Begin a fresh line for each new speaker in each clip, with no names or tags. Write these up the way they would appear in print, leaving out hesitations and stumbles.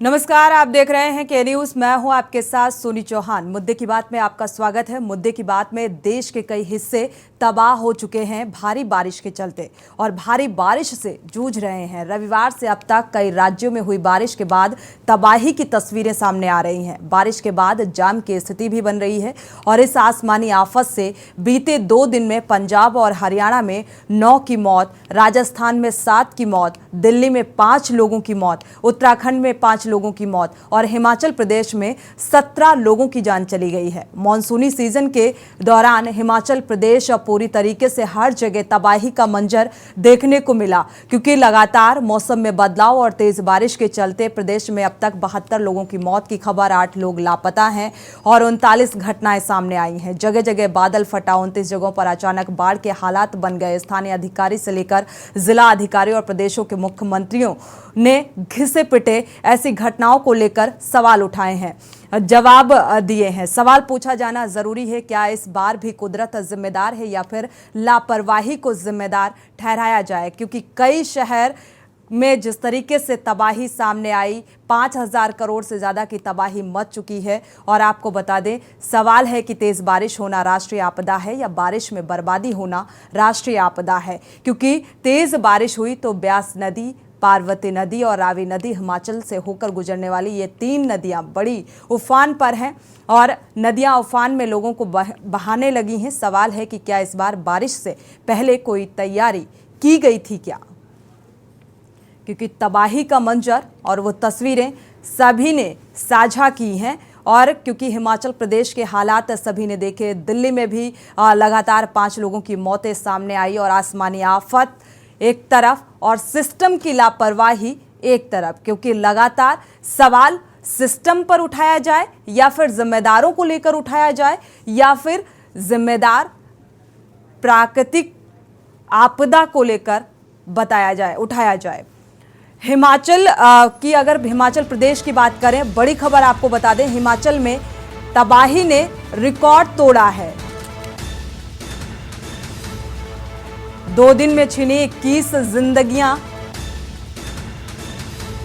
नमस्कार, आप देख रहे हैं के न्यूज। मैं हूं आपके साथ सोनी चौहान। मुद्दे की बात में आपका स्वागत है। मुद्दे की बात में देश के कई हिस्से तबाह हो चुके हैं भारी बारिश के चलते और भारी बारिश से जूझ रहे हैं। रविवार से अब तक कई राज्यों में हुई बारिश के बाद तबाही की तस्वीरें सामने आ रही हैं। बारिश के बाद जाम की स्थिति भी बन रही है और इस आसमानी आफत से बीते 2 दिन में पंजाब और हरियाणा में 9 की मौत, राजस्थान में 7 की मौत, दिल्ली में 5 लोगों की मौत, उत्तराखंड में 5 लोगों की मौत और हिमाचल प्रदेश में 17 लोगों की जान चली गई है। मॉनसूनी सीजन के दौरान हिमाचल प्रदेश अब पूरी तरीके से हर जगह तबाही का मंजर देखने को मिला, क्योंकि लगातार मौसम में बदलाव और तेज बारिश के चलते प्रदेश में अब तक 72 लोगों की मौत की खबर, 8 लोग लापता हैं और 39 घटनाएं सामने आई हैं। जगह जगह बादल फटा, 29 जगहों पर अचानक बाढ़ के हालात बन गए। स्थानीय अधिकारी से लेकर जिला अधिकारी और प्रदेशों के मुख्यमंत्रियों ने घिसे पिटे ऐसी घटनाओं को लेकर सवाल उठाए हैं, जवाब दिए हैं। सवाल पूछा जाना जरूरी है, क्या इस बार भी कुदरत जिम्मेदार है या फिर लापरवाही को जिम्मेदार ठहराया जाए? क्योंकि कई शहर में जिस तरीके से तबाही सामने आई, 5,000 करोड़ से ज्यादा की तबाही मच चुकी है। और आपको बता दें, सवाल है कि तेज बारिश होना राष्ट्रीय आपदा है या बारिश में बर्बादी होना राष्ट्रीय आपदा है। क्योंकि तेज बारिश हुई तो ब्यास नदी, पार्वती नदी और रावी नदी, हिमाचल से होकर गुजरने वाली ये 3 नदियां बड़ी उफान पर हैं और नदियां उफान में लोगों को बहाने लगी हैं। सवाल है कि क्या इस बार बारिश से पहले कोई तैयारी की गई थी क्या? क्योंकि तबाही का मंजर और वो तस्वीरें सभी ने साझा की हैं और क्योंकि हिमाचल प्रदेश के हालात सभी ने देखे। दिल्ली में भी लगातार 5 लोगों की मौतें सामने आई और आसमानी आफत एक तरफ और सिस्टम की लापरवाही एक तरफ, क्योंकि लगातार सवाल सिस्टम पर उठाया जाए या फिर जिम्मेदारों को लेकर उठाया जाए या फिर जिम्मेदार प्राकृतिक आपदा को लेकर उठाया जाए। हिमाचल की अगर हिमाचल प्रदेश की बात करें, बड़ी खबर आपको बता दें, हिमाचल में तबाही ने रिकॉर्ड तोड़ा है। 2 दिन में छिनी 21 जिंदगियां,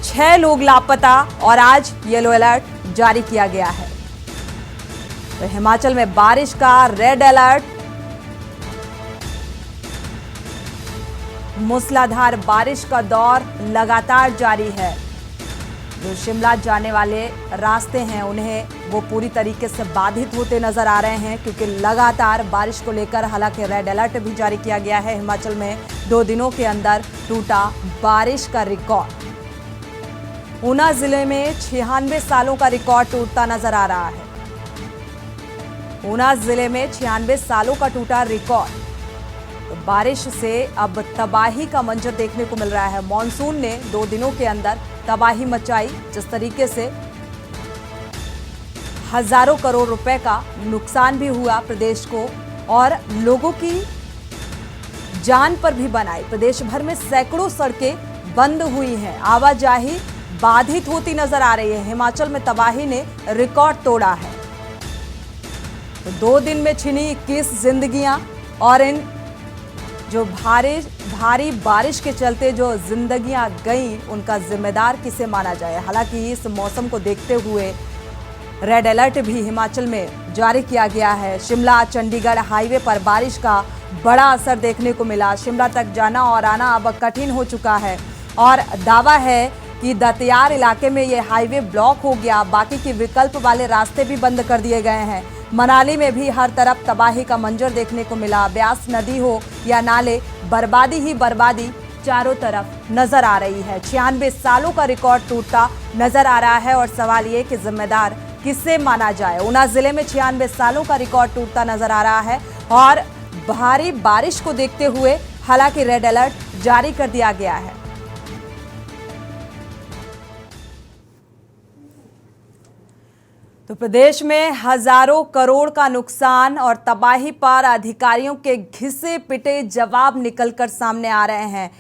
6 लोग लापता और आज येलो अलर्ट जारी किया गया है। तो हिमाचल में बारिश का रेड अलर्ट, मूसलाधार बारिश का दौर लगातार जारी है। जो शिमला जाने वाले रास्ते हैं उन्हें वो पूरी तरीके से बाधित होते नजर आ रहे हैं, क्योंकि लगातार बारिश को लेकर हालांकि रेड अलर्ट भी जारी किया गया है। हिमाचल में 2 दिनों के अंदर टूटा बारिश का रिकॉर्ड। ऊना जिले में 96 सालों का रिकॉर्ड टूटता नजर आ रहा है। ऊना जिले में 96 सालों का टूटा रिकॉर्ड। तो बारिश से अब तबाही का मंजर देखने को मिल रहा है। मॉनसून ने 2 दिनों के अंदर तबाही मचाई। जिस तरीके से हजारों करोड़ रुपए का नुकसान भी हुआ प्रदेश को और लोगों की जान पर भी बनाई। प्रदेश भर में सैकड़ों सड़कें बंद हुई हैं, आवाजाही बाधित होती नजर आ रही है। हिमाचल में तबाही ने रिकॉर्ड तोड़ा है। तो 2 दिन में छिनी 21 जिंदगियां और इन जो भारी बारिश के चलते जो जिंदगियां गई, उनका जिम्मेदार किसे माना जाए? हालांकि इस मौसम को देखते हुए रेड अलर्ट भी हिमाचल में जारी किया गया है। शिमला चंडीगढ़ हाईवे पर बारिश का बड़ा असर देखने को मिला। शिमला तक जाना और आना अब कठिन हो चुका है और दावा है कि दतियार इलाके में ये हाईवे ब्लॉक हो गया। बाकी के विकल्प वाले रास्ते भी बंद कर दिए गए हैं। मनाली में भी हर तरफ तबाही का मंजर देखने को मिला। ब्यास नदी हो या नाले, बर्बादी ही बर्बादी चारों तरफ नजर आ रही है। 96 सालों का रिकॉर्ड टूटता नजर आ रहा है और सवाल ये कि जिम्मेदार किसे माना जाए? ऊना जिले में 96 सालों का रिकॉर्ड टूटता नजर आ रहा है और भारी बारिश को देखते हुए हालांकि रेड अलर्ट जारी कर दिया गया है। तो प्रदेश में हजारों करोड़ का नुकसान और तबाही पर अधिकारियों के घिसे पिटे जवाब निकलकर सामने आ रहे हैं।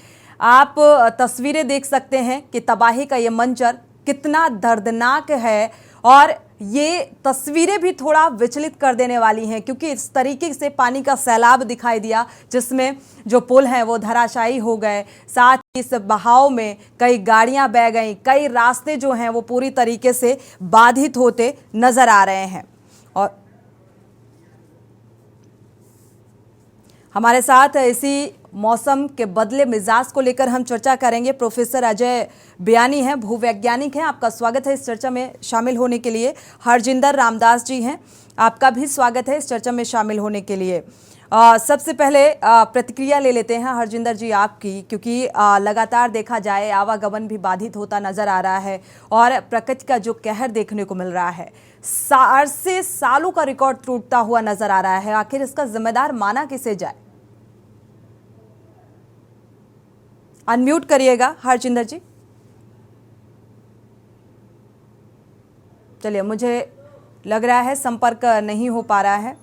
आप तस्वीरें देख सकते हैं कि तबाही का ये मंजर कितना दर्दनाक है और ये तस्वीरें भी थोड़ा विचलित कर देने वाली हैं, क्योंकि इस तरीके से पानी का सैलाब दिखाई दिया जिसमें जो पुल हैं वो धराशायी हो गए, साथ ही इस बहाव में कई गाड़ियां बह गईं, कई रास्ते जो हैं वो पूरी तरीके से बाधित होते नजर आ रहे हैं। और हमारे साथ इसी मौसम के बदले मिजाज को लेकर हम चर्चा करेंगे। प्रोफेसर अजय बयानी हैं, भूवैज्ञानिक हैं, आपका स्वागत है इस चर्चा में शामिल होने के लिए। हरजिंदर रामदास जी हैं, आपका भी स्वागत है इस चर्चा में शामिल होने के लिए। सबसे पहले प्रतिक्रिया ले लेते हैं हरजिंदर जी आपकी, क्योंकि लगातार देखा जाए आवागमन भी बाधित होता नजर आ रहा है और प्रकृति का जो कहर देखने को मिल रहा है, से सालों का रिकॉर्ड टूटता हुआ नजर आ रहा है। आखिर इसका जिम्मेदार माना किसे जाए? अनम्यूट करिएगा हरजिंदर जी। चलिए, मुझे लग रहा है संपर्क नहीं हो पा रहा है।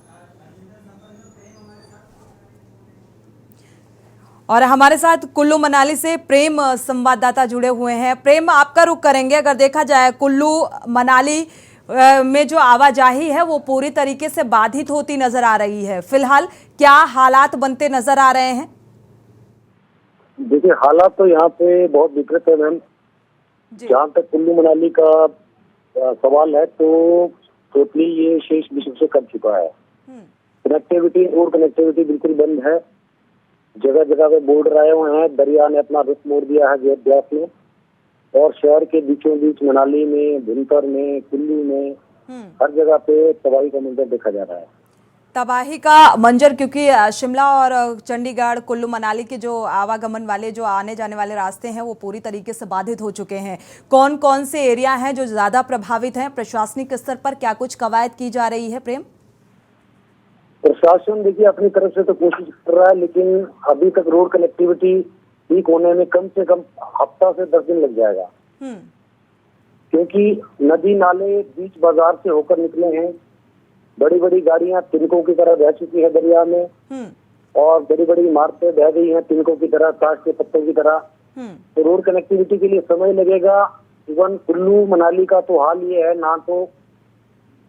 और हमारे साथ कुल्लू मनाली से प्रेम संवाददाता जुड़े हुए हैं। प्रेम, आपका रुख करेंगे। अगर देखा जाए कुल्लू मनाली में जो आवाजाही है वो पूरी तरीके से बाधित होती नजर आ रही है, फिलहाल क्या हालात बनते नजर आ रहे हैं?
देखिए, हालात तो यहाँ पे बहुत विकृत है मैम। जहाँ तक कुल्लू मनाली का सवाल है तो टोटली ये शेष विश्व से कर चुका है। कनेक्टिविटी, रोड कनेक्टिविटी बिल्कुल बंद है। जगह जगह पे बोर्ड आए हुए हैं। दरिया ने अपना रुख मोड़ दिया है गेट ब्यास में, और शहर के बीचों बीच मनाली में, भुंतर में, कुल्लू में हर जगह पे तबाही का मंजर देखा जा रहा है।
तबाही का मंजर, क्योंकि शिमला और चंडीगढ़, कुल्लू मनाली के जो आवागमन वाले जो आने जाने वाले रास्ते हैं वो पूरी तरीके से बाधित हो चुके हैं। कौन कौन से एरिया हैं जो ज्यादा प्रभावित हैं? प्रशासनिक स्तर पर क्या कुछ कवायद की जा रही है? प्रेम,
प्रशासन देखिए अपनी तरफ से तो कोशिश कर रहा है, लेकिन अभी तक रोड कनेक्टिविटी ठीक होने में कम से कम हफ्ता से 10 दिन लग जाएगा, क्योंकि नदी नाले बीच बाजार से होकर निकले हैं। बड़ी बड़ी गाड़ियां तिनकों की तरह बह चुकी है दरिया में, और बड़ी बड़ी इमारतें बह गई हैं तिनकों की तरह, ताश के पत्तों की तरह। तो रोड कनेक्टिविटी के लिए समय लगेगा। इवन कुल्लू मनाली का तो हाल ये है, ना तो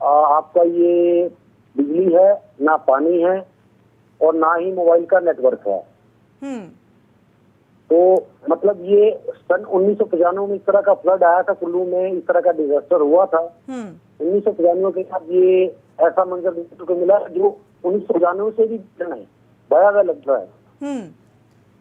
आपका ये बिजली है, ना पानी है, और ना ही मोबाइल का नेटवर्क है। तो मतलब ये सन 1995 में इस तरह का फ्लड आया था कुल्लू में, इस तरह का डिजास्टर हुआ था। 1995 के बाद ये ऐसा मंजर देखने को मिला जो 1995 से भी नहीं भयावह लगता है।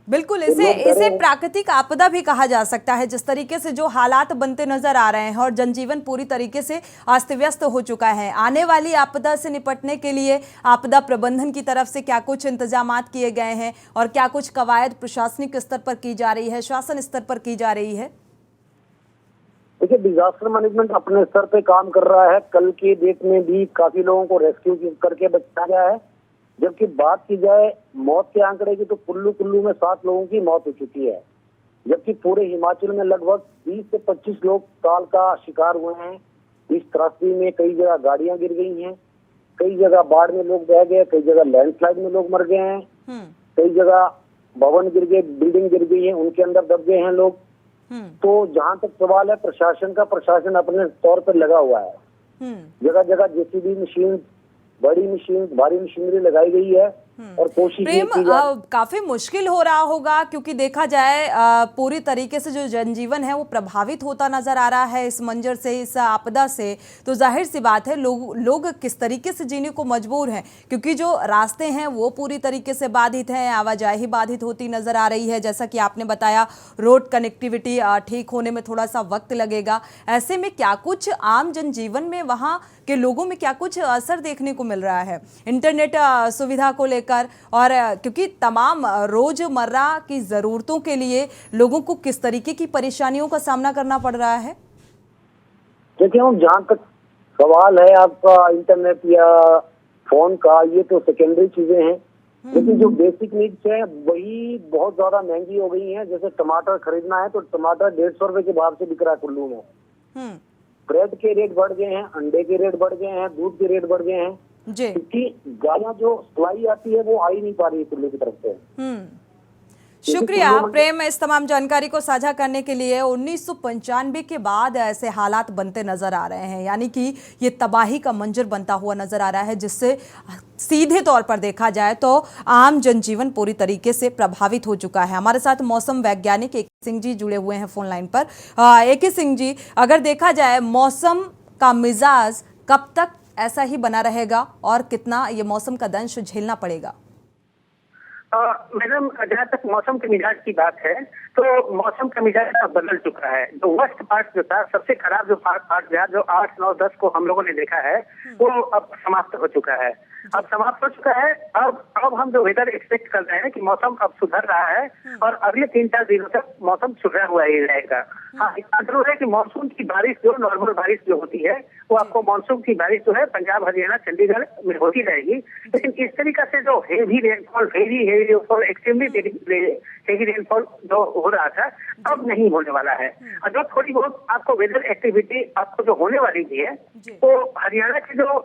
बिल्कुल, इसे प्राकृतिक आपदा भी कहा जा सकता है, जिस तरीके से जो हालात बनते नजर आ रहे हैं और जनजीवन पूरी तरीके से अस्त व्यस्त हो चुका है। आने वाली आपदा से निपटने के लिए आपदा प्रबंधन की तरफ से क्या कुछ इंतजामात किए गए हैं और क्या कुछ कवायद प्रशासनिक स्तर पर की जा रही है, शासन स्तर पर की जा रही है?
देखिए, डिजास्टर मैनेजमेंट अपने स्तर पे काम कर रहा है। कल की डेट में भी काफी लोगों को रेस्क्यू करके बचाया गया है। जबकि बात की जाए मौत के आंकड़े की तो कुल्लू में 7 लोगों की मौत हो चुकी है, जबकि पूरे हिमाचल में लगभग 20 से 25 लोग काल का शिकार हुए हैं। इस त्रासदी में कई जगह गाड़ियां गिर गई हैं, कई जगह बाढ़ में लोग बह गए, कई जगह लैंडस्लाइड में लोग मर गए हैं, कई जगह भवन गिर गए, बिल्डिंग गिर गई है, उनके अंदर दब गए हैं लोग। तो जहां तक सवाल है प्रशासन का, प्रशासन अपने तौर पर लगा हुआ है। जगह जगह जेसीबी मशीन, बड़ी मशीन, भारी मशीनरी लगाई गई है और कोशिश
प्रेम, काफी मुश्किल हो रहा होगा, क्योंकि देखा जाए पूरी तरीके से जो जनजीवन है वो प्रभावित होता नजर आ रहा है इस मंजर से, इस आपदा से। तो जाहिर सी बात है लोग किस तरीके से जीने को मजबूर हैं, क्योंकि जो रास्ते हैं वो पूरी तरीके से बाधित हैं, आवाजाही बाधित होती नजर आ रही है। जैसा कि आपने बताया, रोड कनेक्टिविटी ठीक होने में थोड़ा सा वक्त लगेगा। ऐसे में क्या कुछ आम जनजीवन में, वहाँ के लोगों में क्या कुछ असर देखने को मिल रहा है इंटरनेट सुविधा को लेकर, और क्योंकि तमाम रोजमर्रा की जरूरतों के लिए लोगों को किस तरीके की परेशानियों का सामना करना पड़ रहा है?
देखिए, जहाँ तक सवाल है आपका इंटरनेट या फोन का, ये तो सेकेंडरी चीजें हैं, लेकिन जो बेसिक नीड्स है वही बहुत ज्यादा महंगी हो गई हैं। जैसे टमाटर खरीदना है तो टमाटर 150 रुपए के भाव से बिक रहा है कुल्लू में। ब्रेड के रेट बढ़ गए हैं, अंडे के रेट बढ़ गए हैं, दूध के रेट बढ़ गए हैं, क्योंकि गाड़ियां जो सप्लाई आती है वो आ ही नहीं पा रही है कुल्लू की तरफ से।
शुक्रिया प्रेम, इस तमाम जानकारी को साझा करने के लिए। 1995 के बाद ऐसे हालात बनते नजर आ रहे हैं, यानी कि ये तबाही का मंजर बनता हुआ नजर आ रहा है, जिससे सीधे तौर पर देखा जाए तो आम जनजीवन पूरी तरीके से प्रभावित हो चुका है। हमारे साथ मौसम वैज्ञानिक ए के सिंह जी जुड़े हुए हैं फोन लाइन पर। ए के सिंह जी, अगर देखा जाए मौसम का मिजाज कब तक ऐसा ही बना रहेगा और कितना ये मौसम का दंश झेलना पड़ेगा?
मैडम, जहाँ तक मौसम के मिजाज की बात है तो मौसम का मिजाज अब बदल चुका है। जो वर्स्ट पार्ट जो था, सबसे खराब जो पार्ट था, जो 8, 9, 10 को हम लोगों ने देखा है, वो अब समाप्त हो चुका है। अब हम जो वेदर एक्सपेक्ट कर रहे हैं कि मौसम अब सुधर रहा है और अगले 3-4 दिनों तक मौसम सुधरा हुआ ही रहेगा। हाँ, इतना जरूर है कि मानसून की बारिश, जो नॉर्मल बारिश जो होती है, वो आपको मानसून की बारिश जो है पंजाब, हरियाणा, चंडीगढ़ में होती रहेगी। लेकिन इस तरीका से जो heavy rainfall, extremely heavy rainfall जो हो रहा था, अब नहीं होने वाला है। और जो थोड़ी बहुत आपको वेदर एक्टिविटी आपको जो होने वाली भी है, तो हरियाणा के जो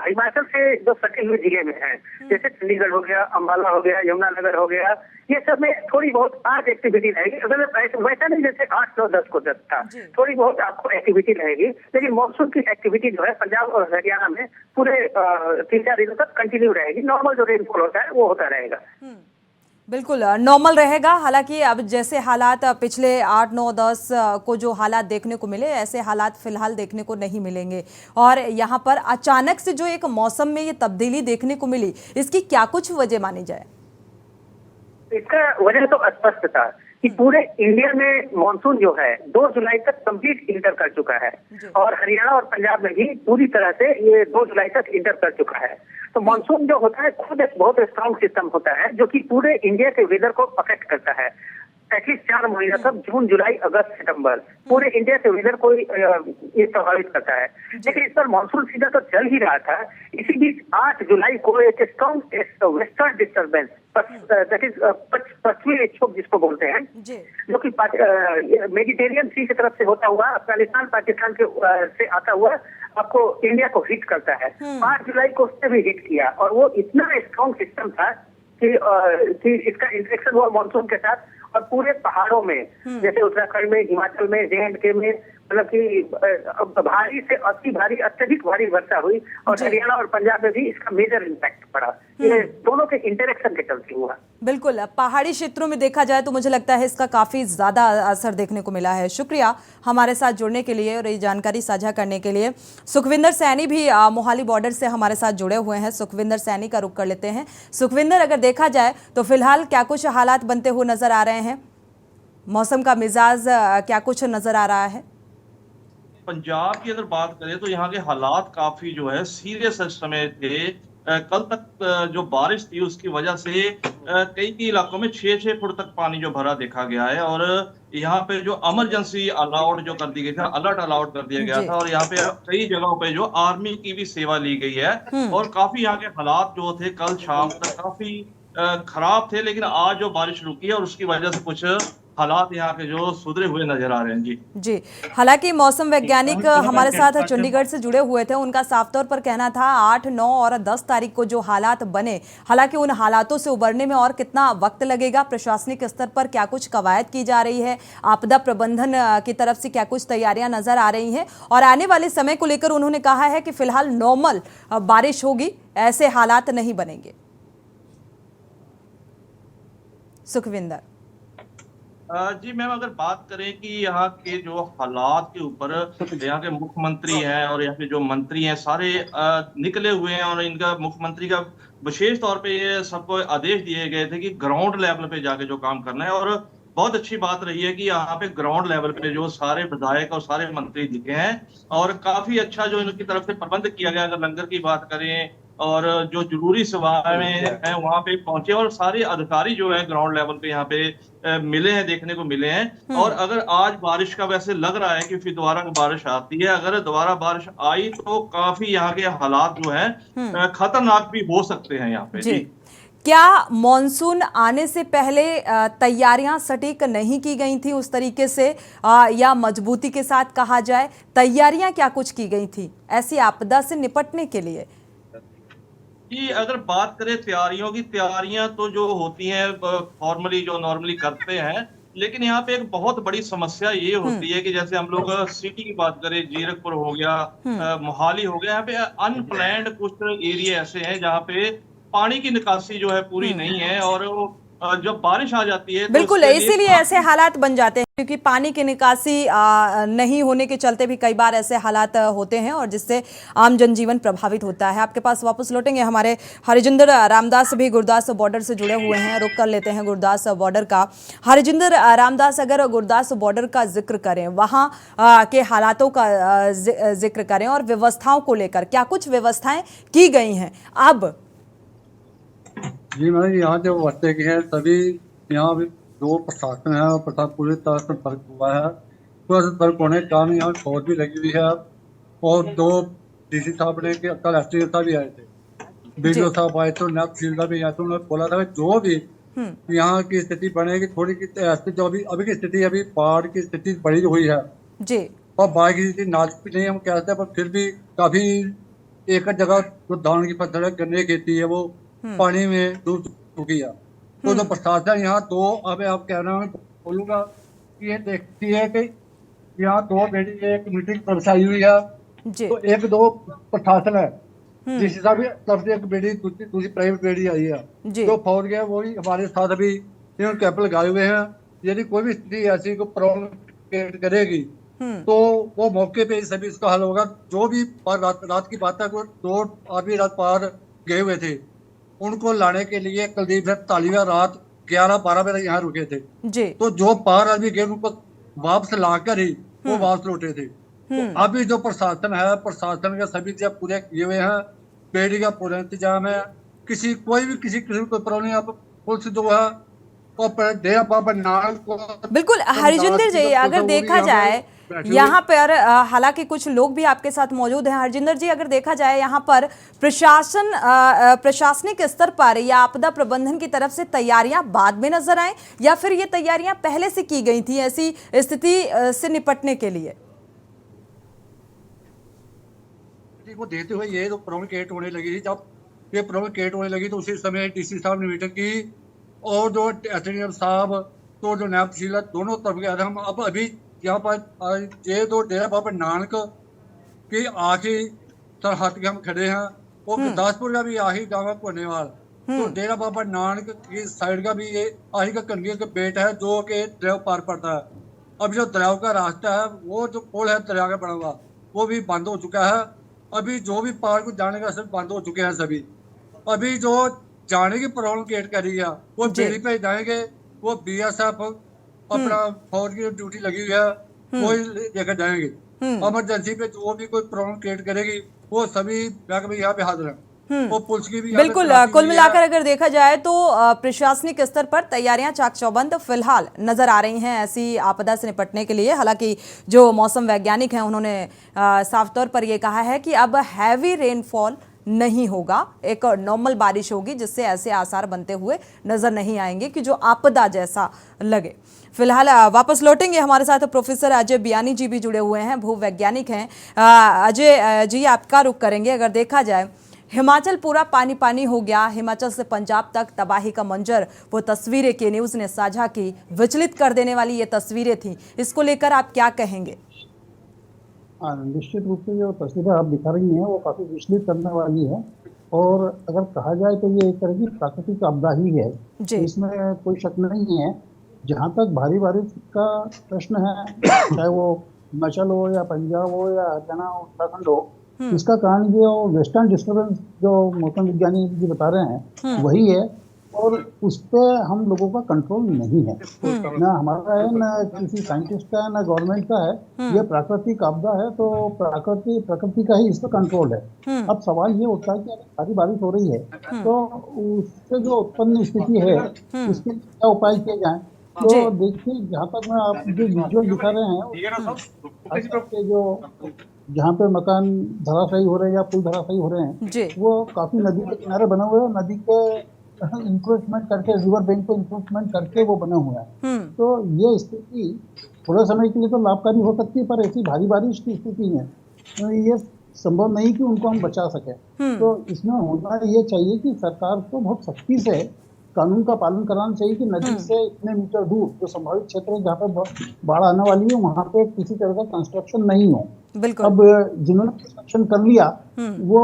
हिमाचल से जो सटे हुए जिले में है, जैसे चंडीगढ़ हो गया, अम्बाला हो गया, यमुनानगर हो गया, ये सब में थोड़ी बहुत आज एक्टिविटी रहेगी। अगर वैसा नहीं जैसे 8, 9, 10 को 10 था, थोड़ी बहुत आपको एक्टिविटी रहेगी। लेकिन मॉनसून की एक्टिविटी जो है पंजाब और हरियाणा में पूरे 3-4 दिनों तक कंटिन्यू रहेगी। नॉर्मल जो रेनफॉल होता है वो होता रहेगा।
बिल्कुल नॉर्मल रहेगा। हालांकि अब जैसे हालात पिछले 8, 9, 10 को जो हालात देखने को मिले, ऐसे हालात फिलहाल देखने को नहीं मिलेंगे। और यहाँ पर अचानक से जो एक मौसम में ये तब्दीली देखने को मिली, इसकी क्या कुछ वजह मानी जाए?
इसका वजह तो स्पष्ट था कि पूरे इंडिया में मानसून जो है 2 जुलाई तक कंप्लीट इंटर कर चुका है, और हरियाणा और पंजाब में भी पूरी तरह से ये 2 जुलाई तक इंटर कर चुका है। तो मानसून जो होता है खुद एक बहुत स्ट्रॉन्ग सिस्टम होता है, जो कि पूरे इंडिया के वेदर को अफेक्ट करता है। एटलीस्ट 4 महीना तक, जून, जुलाई, अगस्त, सितंबर, पूरे इंडिया के वेदर को ये प्रभावित करता है। लेकिन इस पर मानसून सीजन तो चल ही रहा था। इसी बीच 8 जुलाई को एक strong western disturbance, that is पश्चिमी विक्षोभ जिसको बोलते हैं, जो कि मेडिटेरियन सी की तरफ से होता हुआ अफगानिस्तान, पाकिस्तान के से आता हुआ आपको इंडिया को हिट करता है। 5 जुलाई को उसने भी हिट किया, और वो इतना स्ट्रॉन्ग सिस्टम था कि इसका इंटरेक्शन हुआ मानसून के साथ, और पूरे पहाड़ों में, जैसे उत्तराखंड में, हिमाचल में, जे-एंड-के में, मतलब कि भारी से अति भारी, अत्यधिक भारी वर्षा हुई, और हरियाणा और पंजाब में भी इसका मेजर इम्पैक्ट पड़ा। ये दोनों के इंटरेक्शन के चलते हुआ।
बिल्कुल, पहाड़ी क्षेत्रों में देखा जाए तो मुझे लगता है इसका काफी ज्यादा असर देखने को मिला है। शुक्रिया हमारे साथ जुड़ने के लिए और ये जानकारी साझा करने के लिए। सुखविंदर सैनी भी मोहाली बॉर्डर से हमारे साथ जुड़े हुए हैं। सुखविंदर सैनी का रुख कर लेते हैं। सुखविंदर, अगर देखा जाए तो फिलहाल क्या कुछ हालात बनते हुए नजर आ रहे हैं? मौसम का मिजाज क्या कुछ नजर आ रहा है?
पंजाब की अगर बात करें तो यहाँ के हालात काफी जो है सीरियस इस समय थे। कल तक जो बारिश थी उसकी वजह से कई इलाकों में 6-6 फुट तक पानी जो भरा देखा गया है, और यहाँ पे जो इमरजेंसी अलाउड जो कर दी गई थी, अलर्ट अलाउड कर दिया गया था, और यहाँ पे कई जगहों पे जो आर्मी की भी सेवा ली गई है, और काफी यहाँ के हालात जो थे कल शाम तक काफी खराब थे। लेकिन आज जो बारिश रुकी है और उसकी वजह से कुछ हालात यहाँ के जो सुधरे हुए नजर आ रहे हैं। जी,
हालांकि मौसम वैज्ञानिक हमारे साथ चंडीगढ़ से जुड़े हुए थे, उनका साफ तौर पर कहना था 8, 9 और 10 तारीख को जो हालात बने, हालांकि उन हालातों से उबरने में और कितना वक्त लगेगा, प्रशासनिक स्तर पर क्या कुछ कवायद की जा रही है, आपदा प्रबंधन की तरफ से क्या कुछ तैयारियां नजर आ रही हैं, और आने वाले समय को लेकर उन्होंने कहा है कि फिलहाल नॉर्मल बारिश होगी, ऐसे हालात नहीं बनेंगे। सुखविंदर
जी मैम, अगर बात करें कि यहाँ के जो हालात के ऊपर यहाँ के मुख्यमंत्री हैं और यहाँ के जो मंत्री हैं सारे निकले हुए हैं, और इनका मुख्यमंत्री का विशेष तौर पे ये सबको आदेश दिए गए थे कि ग्राउंड लेवल पे जाके जो काम करना है। और बहुत अच्छी बात रही है कि यहाँ पे ग्राउंड लेवल पे जो सारे विधायक और सारे मंत्री दिखे हैं, और काफी अच्छा जो इनकी तरफ से प्रबंध किया गया। अगर लंगर की बात करें और जो जरूरी सेवाएं हैं वहां पे पहुंचे, और सारे अधिकारी जो है ग्राउंड लेवल पे यहाँ पे मिले हैं, देखने को मिले हैं। और अगर आज बारिश का वैसे लग रहा है कि फिर दोबारा बारिश आती है, अगर दोबारा बारिश आई तो काफी यहाँ के हालात जो है खतरनाक भी हो सकते हैं यहाँ पे। जी,
क्या मॉनसून आने से पहले तैयारियां सटीक नहीं की गई थी उस तरीके से, या मजबूती के साथ कहा जाए, तैयारियां क्या कुछ की गई थी ऐसी आपदा से निपटने के लिए?
कि अगर बात करें तैयारियां तो जो होती हैं फॉर्मली जो नॉर्मली करते हैं, लेकिन यहाँ पे एक बहुत बड़ी समस्या ये होती है कि जैसे हम लोग सिटी की बात करें, जीरकपुर हो गया, मोहाली हो गया, यहाँ पे अनप्लैन्ड कुछ एरिया ऐसे हैं जहाँ पे पानी की निकासी जो है पूरी नहीं है, और जब बारिश आ जाती है तो
बिल्कुल,
इसके लिए
इसीलिए ऐसे हालात बन जाते हैं क्योंकि पानी की निकासी नहीं होने के चलते भी कई बार ऐसे हालात होते हैं और जिससे आम जनजीवन प्रभावित होता है। आपके पास वापस लौटेंगे, हमारे हरिजिंदर रामदास भी गुरदास बॉर्डर से जुड़े हुए हैं, रुक कर लेते हैं गुरदास बॉर्डर का। हरिजिंदर रामदास, अगर गुरदास बॉर्डर का जिक्र करें, वहाँ के हालातों का जिक्र करें और व्यवस्थाओं को लेकर क्या कुछ व्यवस्थाएं की गई हैं अब?
जी मैडम, यहाँ जो बच्चे की है सभी यहाँ भी जो प्रशासन है और प्रशासन पूरी तरह से सतर्क हुआ है। पूरा सतर्क होने के कारण यहाँ फौज भी लगी हुई है और दो डीसी साहब ने कल एसटी साहब भी आए थे, बीडीओ साहब आए थे, नायब तहसीलदार भी आए थे। उन्होंने बोला था कि जो भी यहाँ की स्थिति बनेगी थोड़ी की ऐसी जो अभी की स्थिति, अभी बाढ़ की स्थिति बढ़ी हुई है
जी,
और बाढ़ की स्थिति नाजुक भी नहीं हम कहते हैं, पर फिर भी काफी एक जगह जो धान की फसल है, गन्ने की खेती है, वो पानी में डूब चुकी है। तो जो प्रशासन यहाँ दो, अब आप कह रहे हैं, बोलूंगा कि ये देखती है कि यहाँ दो बेटी एक मीटिंग दर्शाई हुई है, तो एक दो प्रशासन है जिस हिसाब से तरफ से एक बेटी दूसरी प्राइवेट बेटी आई है, जो फौज गए वो भी हमारे साथ अभी कैंप लगाए हुए हैं। यदि कोई भी स्थिति ऐसी को प्रॉब्लम क्रिएट करेगी तो वो मौके पे सभी इसका हल होगा। जो भी रात की बात है, दो आदमी रात पार गए हुए थे, उनको लाने के लिए कुलदीप से तालिया रात 11-12 बजे यहाँ रुके थे जी। तो जो पार आदमी गए उनको वापस लाकर ही वो वापस लौटे थे। तो अभी जो प्रशासन है, प्रशासन के सभी जब पूरे किए हुए हैं, बेड़ी का पूरा इंतजाम है, किसी किसी कोई प्रॉब्लम नहीं। अब पुलिस जो है डेरा बाबा नानक को
बिल्कुल। हरिजिंदर जी, अगर देखा जाए यहाँ पर हालांकि कुछ लोग भी आपके साथ मौजूद हैं, हरजिंदर जी, अगर देखा जाए यहाँ पर प्रशासनिक स्तर पर या आपदा प्रबंधन की तरफ से तैयारियां बाद में नजर आए या फिर ये तैयारियां पहले से की गई थी ऐसी स्थिति से निपटने के लिए?
को देखते हुए ये तो प्रॉब्लम क्रिएट होने लगी थी, जब ये प्रॉब्लम क्रिएट होने लगी तो उसी समय डीसी साहब ने मीटिंग की और जो एसडीएम साहब तो जो नायब तहसीलदार दोनों तरफ गए थे। हम अब अभी यहाँ पर ये तो डेरा बाबा नानक की आखिरी सरहद के हम खड़े हैं, वो गुरदासपुर का भी आखिरी गाँव है कोनेवाल, तो डेरा बाबा नानक की साइड का भी ये आखिरी का कन्वीर का बेट है जो कि दरिया पार पड़ता है। अब जो दरिया का रास्ता है, वो जो पुल है दरिया का बना हुआ, वो भी बंद हो चुका है। अभी जो भी पार को जाने का सब बंद हो चुके हैं सभी। अभी जो जाने की प्रॉब्लम क्रिएट करी है वो बेड़ी पे जाएंगे, वो बीएसएफ अपना फौज की ड्यूटी लगी हुई है वो लेकर जाएंगे। इमरजेंसी पे जो भी कोई प्रॉब्लम क्रिएट करेगी वो सभी यहाँ पे हाजिर है, वो पुलिस की भी
बिल्कुल। कुल मिलाकर अगर देखा जाए तो प्रशासनिक स्तर पर तैयारियां चाक चौबंद फिलहाल नजर आ रही हैं ऐसी आपदा से निपटने के लिए। हालांकि जो मौसम वैज्ञानिक हैं उन्होंने साफ तौर पर यह कहा है कि अब हैवी रेनफॉल नहीं होगा, एक नॉर्मल बारिश होगी जिससे ऐसे आसार बनते हुए नजर नहीं आएंगे कि जो आपदा जैसा लगे। फिलहाल वापस लौटेंगे, हमारे साथ प्रोफेसर अजय बियानी जी भी जुड़े हुए हैं, भूवैज्ञानिक हैं। अजय जी, आपका रुख करेंगे। अगर देखा जाए हिमाचल पूरा पानी पानी हो गया, हिमाचल से पंजाब तक तबाही का मंजर, वो तस्वीरें के न्यूज़ ने साझा की, विचलित कर देने वाली ये तस्वीरें थी, इसको लेकर आप क्या कहेंगे?
निश्चित रूप से जो तस्वीरें आप दिखा रही हैं वो काफ़ी विचलित करने वाली है, और अगर कहा जाए तो ये एक तरह की प्राकृतिक आपदा ही है, इसमें कोई शक नहीं है। जहाँ तक भारी बारिश का प्रश्न है, चाहे वो हिमाचल हो या पंजाब हो या हरियाणा उत्तराखंड हो, इसका कारण जो वेस्टर्न डिस्टर्बेंस जो मौसम विज्ञानी जी बता रहे हैं वही है, और उस पर हम लोगों का कंट्रोल नहीं है, ना हमारा है, ना किसी साइंटिस्ट का है, ना गवर्नमेंट का है। ये प्राकृतिक आपदा है तो प्रकृति का ही इस पर कंट्रोल है। अब सवाल ये उठता है कि अगर सारी बारिश हो रही है तो उससे जो उत्पन्न स्थिति है उसके क्या उपाय किए जाए। तो देखिए, जहाँ तक मैं आप जो विजुअल दिखा रहे हैं, जो जहाँ पे मकान धराशायी हो रहे हैं या पुल धराशायी हो रहे हैं, वो काफी नदी के किनारे बने हुए हैं, नदी के इंक्रोचमेंट करके, रिवर बैंक पे इंक्रोचमेंट करके वो बना हुआ है। तो ये स्थिति थोड़े समय के लिए तो लाभकारी हो सकती है, पर ऐसी भारी बारिश की स्थिति में तो ये संभव नहीं कि उनको हम बचा सके। तो इसमें होना ये चाहिए कि सरकार को बहुत सख्ती से कानून का पालन कराना चाहिए कि नदी से इतने मीटर दूर जो संभावित क्षेत्र है जहाँ पे बाढ़ आने वाली है वहां पे किसी तरह का कंस्ट्रक्शन नहीं हो।
बिल्कुल।
अब जिन्होंने कंस्ट्रक्शन कर लिया वो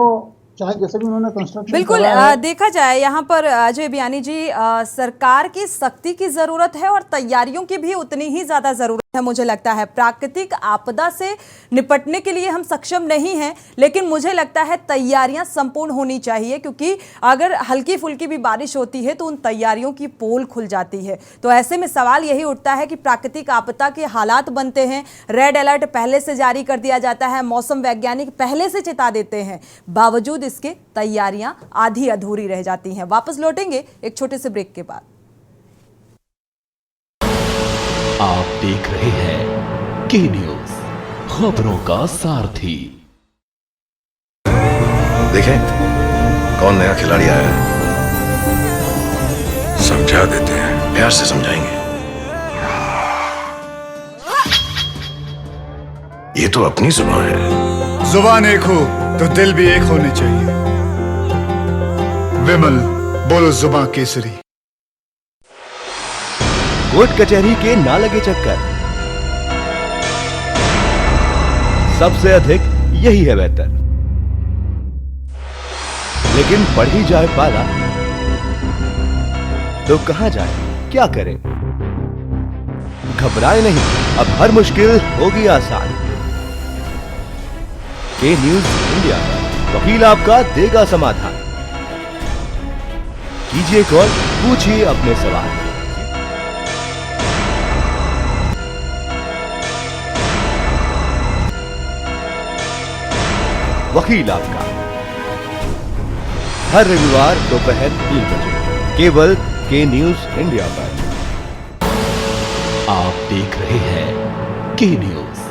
चाहे जैसे भी उन्होंने कंस्ट्रक्शन
बिल्कुल देखा जाए यहाँ पर अजय बियानी जी, सरकार की सख्ती की जरूरत है और तैयारियों की भी उतनी ही ज्यादा जरूरत है। मुझे लगता है प्राकृतिक आपदा से निपटने के लिए हम सक्षम नहीं हैं, लेकिन मुझे लगता है तैयारियां संपूर्ण होनी चाहिए, क्योंकि अगर हल्की फुल्की भी बारिश होती है तो उन तैयारियों की पोल खुल जाती है। तो ऐसे में सवाल यही उठता है कि प्राकृतिक आपदा के हालात बनते हैं, रेड अलर्ट पहले से जारी कर दिया जाता है, मौसम वैज्ञानिक पहले से चेता देते हैं, बावजूद इसके तैयारियां आधी अधूरी रह जाती हैं। वापस लौटेंगे एक छोटे से ब्रेक के बाद।
आप देख रहे हैं के न्यूज, खबरों का सारथी।
देखें कौन नया खिलाड़ी आया है, समझा देते हैं, प्यार से समझाएंगे। ये तो अपनी जुबान है।
जुबान एक हो तो दिल भी एक होने चाहिए। विमल बोलो जुबान केसरी।
कोर्ट कचहरी के ना लगे चक्कर, सबसे अधिक यही है बेहतर। लेकिन बढ़ ही जाए पाला तो कहां जाए, क्या करें? घबराए नहीं, अब हर मुश्किल होगी आसान। के न्यूज इंडिया पर वकील आपका देगा समाधान। कीजिए कॉल, पूछिए अपने सवाल। वकील आपका हर रविवार दोपहर 3 बजे केवल के न्यूज इंडिया पर। आप देख रहे हैं के न्यूज,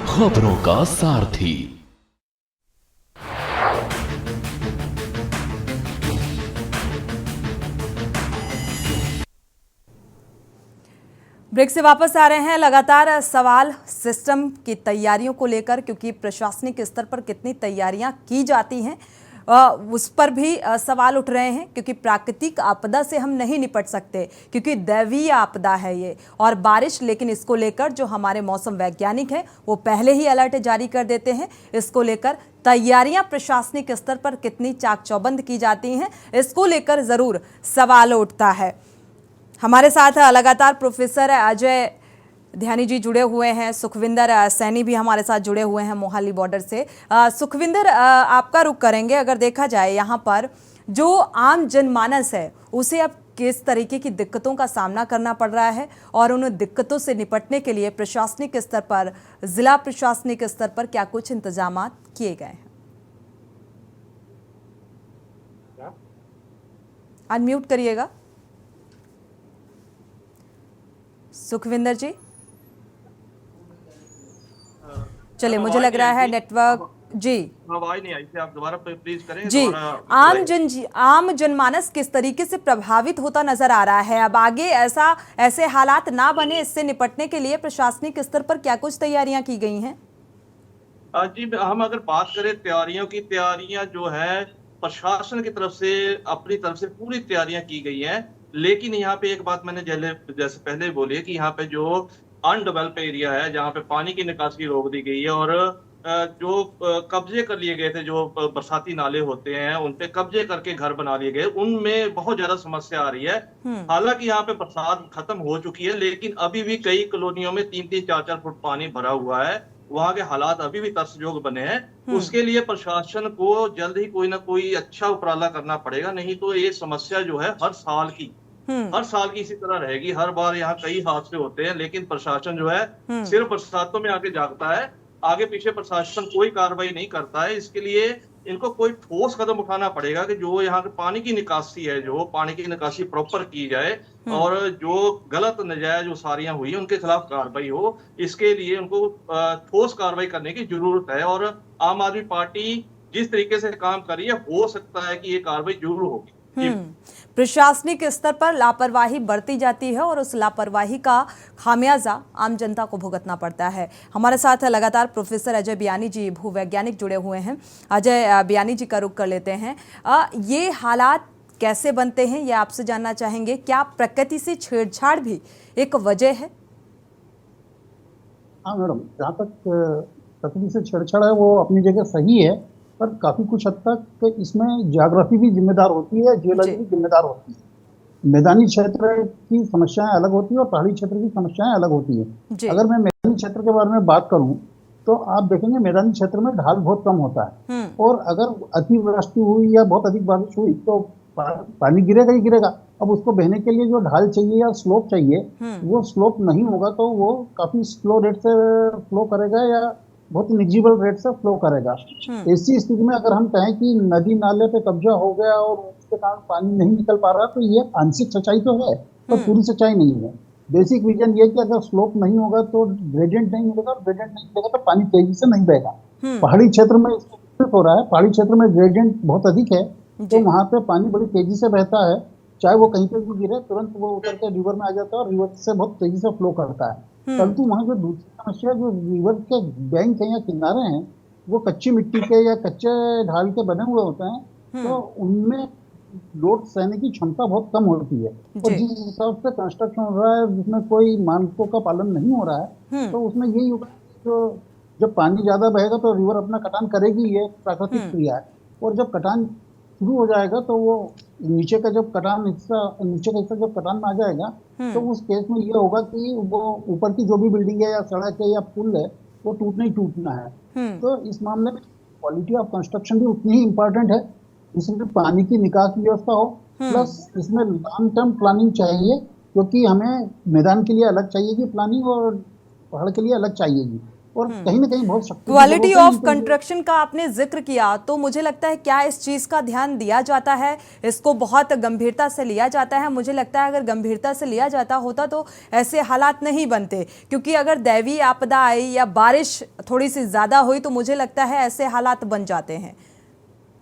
खबरों का सारथी।
ब्रेक से वापस आ रहे हैं। लगातार सवाल सिस्टम की तैयारियों को लेकर, क्योंकि प्रशासनिक स्तर पर कितनी तैयारियां की जाती हैं उस पर भी सवाल उठ रहे हैं, क्योंकि प्राकृतिक आपदा से हम नहीं निपट सकते, क्योंकि दैवीय आपदा है ये और बारिश। लेकिन इसको लेकर जो हमारे मौसम वैज्ञानिक हैं वो पहले ही अलर्ट जारी कर देते हैं। इसको लेकर तैयारियां प्रशासनिक स्तर पर कितनी चाक चौबंद की जाती हैं, इसको लेकर जरूर सवाल उठता है। हमारे साथ लगातार प्रोफेसर अजय ध्यानी जी जुड़े हुए हैं, सुखविंदर सैनी भी हमारे साथ जुड़े हुए हैं मोहाली बॉर्डर से। सुखविंदर, आपका रुख करेंगे। अगर देखा जाए यहाँ पर जो आम जनमानस है उसे अब किस तरीके की दिक्कतों का सामना करना पड़ रहा है और उन दिक्कतों से निपटने के लिए प्रशासनिक स्तर पर, जिला प्रशासनिक स्तर पर क्या कुछ इंतजाम किए गए हैं? अनम्यूट करिएगा सुखविंदर जी। चलिए, मुझे लग रहा है नेटवर्क जी
आवाज नहीं आई थी, आप दोबारा प्लीज करें
जी। आम जनमानस किस तरीके से प्रभावित होता नजर आ रहा है? अब आगे ऐसे हालात ना बने, इससे निपटने के लिए प्रशासनिक स्तर पर क्या कुछ तैयारियां की गई हैं?
जी, हम अगर बात करें तैयारियों की, तैयारियां जो है प्रशासन की तरफ से अपनी तरफ से पूरी तैयारियां की गई हैं। लेकिन यहाँ पे एक बात मैंने जैसे पहले बोली है कि यहाँ पे जो अनडेवलप एरिया है, जहाँ पे पानी की निकासी रोक दी गई है और जो कब्जे कर लिए गए थे, जो बरसाती नाले होते हैं उन पे कब्जे करके घर बना लिए गए, उनमें बहुत ज्यादा समस्या आ रही है। हालांकि यहाँ पे बरसात खत्म हो चुकी है, लेकिन अभी भी कई कॉलोनियों में 3-3, 4-4 फुट पानी भरा हुआ है। वहां के हालात अभी भी तरसजोग बने हैं। उसके लिए प्रशासन को जल्द ही कोई ना कोई अच्छा उपराला करना पड़ेगा, नहीं तो ये समस्या जो है हर साल की इसी तरह रहेगी। हर बार यहाँ कई हादसे होते हैं, लेकिन प्रशासन जो है सिर्फ बरसातों में आके जागता है, आगे पीछे प्रशासन कोई कार्रवाई नहीं करता है। इसके लिए इनको कोई ठोस कदम उठाना पड़ेगा कि जो यहाँ के पानी की निकासी है, जो पानी की निकासी प्रॉपर की जाए और जो गलत नजायज उसारियां हुई उनके खिलाफ कार्रवाई हो। इसके लिए उनको ठोस कार्रवाई करने की जरूरत है और आम आदमी पार्टी जिस तरीके से काम कर रही है, हो सकता है कि ये कार्रवाई जरूर होगी।
प्रशासनिक स्तर पर लापरवाही बरती जाती है और उस लापरवाही का खामियाजा आम जनता को भुगतना पड़ता है। हमारे साथ लगातार प्रोफेसर अजय बियानी जी भूवैज्ञानिक जुड़े हुए हैं। अजय बियानी जी का रुख कर लेते हैं। ये हालात कैसे बनते हैं ये आपसे जानना चाहेंगे। क्या प्रकृति से छेड़छाड़ भी एक वजह है?
हाँ मैडम, जहाँ तक प्रकृति से छेड़छाड़ है वो अपनी जगह सही है, पर काफी कुछ हद तक इसमें ज्योग्राफी भी जिम्मेदार होती है, जियोलॉजी भी जिम्मेदार होती है। मैदानी क्षेत्र की समस्याएं अलग होती है और पहाड़ी क्षेत्र की समस्याएं अलग होती है। अगर मैं मैदानी क्षेत्र के बारे में बात करूं तो आप देखेंगे मैदानी क्षेत्र में ढाल बहुत कम होता है, और अगर अतिवृष्टि हुई या बहुत अधिक बारिश हुई तो पानी गिरेगा ही गिरेगा। अब उसको बहने के लिए जो ढाल चाहिए या स्लोप चाहिए, वो स्लोप नहीं होगा तो वो काफी स्लो रेट से फ्लो करेगा या बहुत निग्जिबल रेट से फ्लो करेगा। ऐसी स्थिति में अगर हम कहें कि नदी नाले पे कब्जा हो गया और उसके कारण पानी नहीं निकल पा रहा, तो ये आंशिक सच्चाई तो है, तो पूरी सच्चाई नहीं है। बेसिक रीजन ये कि अगर स्लोप नहीं होगा तो ग्रेडियंट नहीं मिलेगा, और ग्रेडियंट नहीं मिलेगा तो पानी तेजी से नहीं बहेगा। पहाड़ी क्षेत्र में इसको हो रहा है, पहाड़ी क्षेत्र में ग्रेडियंट बहुत अधिक है, तो वहां पे पानी बड़ी तेजी से बहता है। चाहे वो कहीं पे भी गिरे, तुरंत वो उतर के रिवर में आ जाता है और रिवर से बहुत तेजी से फ्लो करता है। परंतु वहाँ जो दूसरी समस्या, जो रिवर के बैंक है या किनारे हैं, वो कच्ची मिट्टी के या कच्चे ढाल के बने हुए होते हैं, तो उनमें लोड सहने की क्षमता बहुत कम होती है। और जिस हिसाब से कंस्ट्रक्शन हो रहा है, जिसमें कोई मानकों का पालन नहीं हो रहा है, तो उसमें यही होगा जो जब पानी ज्यादा बहेगा तो रिवर अपना कटान करेगी, ये प्राकृतिक क्रिया है। और जब कटान शुरू हो जाएगा तो वो नीचे का जब कटान हिस्सा जब कटान में आ जाएगा, तो उस केस में ये होगा कि वो ऊपर की जो भी बिल्डिंग है या सड़क है या पुल है, वो टूटना ही टूटना है। तो इस मामले में क्वालिटी ऑफ कंस्ट्रक्शन भी उतनी ही इम्पोर्टेंट है। इसमें पानी की निकास व्यवस्था हो, प्लस इसमें लॉन्ग टर्म प्लानिंग चाहिए, क्योंकि हमें मैदान के लिए अलग चाहिएगी प्लानिंग और पहाड़ के लिए अलग चाहिएगी। और कहीं ना कहीं बहुत
क्वालिटी ऑफ कंस्ट्रक्शन का आपने जिक्र किया, तो मुझे लगता है क्या इस चीज का ध्यान दिया जाता है? इसको बहुत गंभीरता से लिया जाता है? मुझे लगता है अगर गंभीरता से लिया जाता होता तो ऐसे हालात नहीं बनते, क्योंकि अगर दैवीय आपदा आई या बारिश थोड़ी सी ज्यादा हुई तो मुझे लगता है ऐसे हालात बन जाते हैं।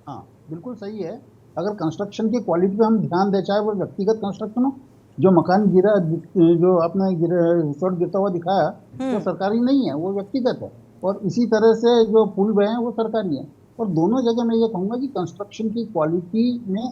हाँ बिल्कुल सही है। अगर कंस्ट्रक्शन की क्वालिटी पे हम ध्यान दें, चाहे वो व्यक्तिगत कंस्ट्रक्शन हो, जो मकान गिरा, जो आपने रिसोर्ट गिरता हुआ दिखाया, वो सरकारी नहीं है, वो व्यक्तिगत है। और इसी तरह से जो पुल बहे हैं वो सरकारी है। और दोनों जगह मैं ये कहूँगा कि कंस्ट्रक्शन की क्वालिटी में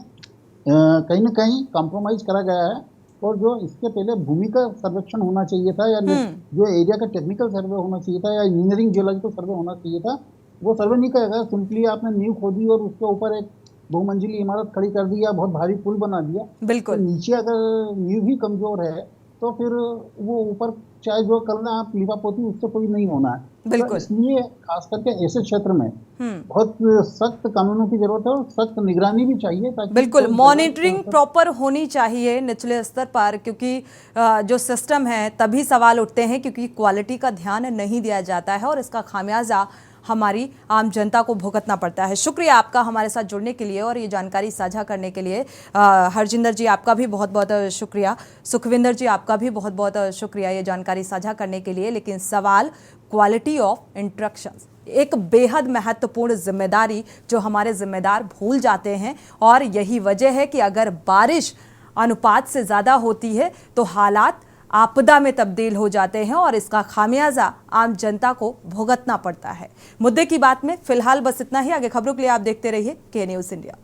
कहीं ना कहीं कॉम्प्रोमाइज करा गया है। और जो इसके पहले भूमि का सर्वेक्षण होना चाहिए था, या जो एरिया का टेक्निकल सर्वे होना चाहिए था, या इंजीनियरिंग जियोलॉजिकल सर्वे होना चाहिए था, वो सर्वे नहीं करेगा। सिंपली आपने नींव खोदी और उसके ऊपर एक बहुमंजिली इमारत खड़ी कर दी या बहुत भारी पुल बना दिया।
बिल्कुल।
तो नीचे अगर नींव भी कमजोर है तो फिर वो ऊपर चाहे जो करना आप लिपापोती, उससे कोई नहीं होना है।
बिल्कुल।
तो इसलिए खास करके ऐसे क्षेत्र में बहुत सख्त कानूनों की जरूरत है और सख्त निगरानी भी चाहिए, ताकि
बिल्कुल मॉनिटरिंग प्रॉपर होनी चाहिए निचले स्तर पर, क्योंकि जो सिस्टम है तभी सवाल उठते हैं क्योंकि क्वालिटी का ध्यान नहीं दिया जाता है और इसका खामियाजा हमारी आम जनता को भुगतना पड़ता है। शुक्रिया आपका हमारे साथ जुड़ने के लिए और ये जानकारी साझा करने के लिए। हरजिंदर जी आपका भी बहुत बहुत शुक्रिया। सुखविंदर जी आपका भी बहुत बहुत शुक्रिया ये जानकारी साझा करने के लिए। लेकिन सवाल क्वालिटी ऑफ इंस्ट्रक्शंस, एक बेहद महत्वपूर्ण जिम्मेदारी जो हमारे जिम्मेदार भूल जाते हैं, और यही वजह है कि अगर बारिश अनुपात से ज़्यादा होती है तो हालात आपदा में तब्दील हो जाते हैं और इसका खामियाजा आम जनता को भुगतना पड़ता है। मुद्दे की बात में फिलहाल बस इतना ही। आगे खबरों के लिए आप देखते रहिए के न्यूज़ इंडिया।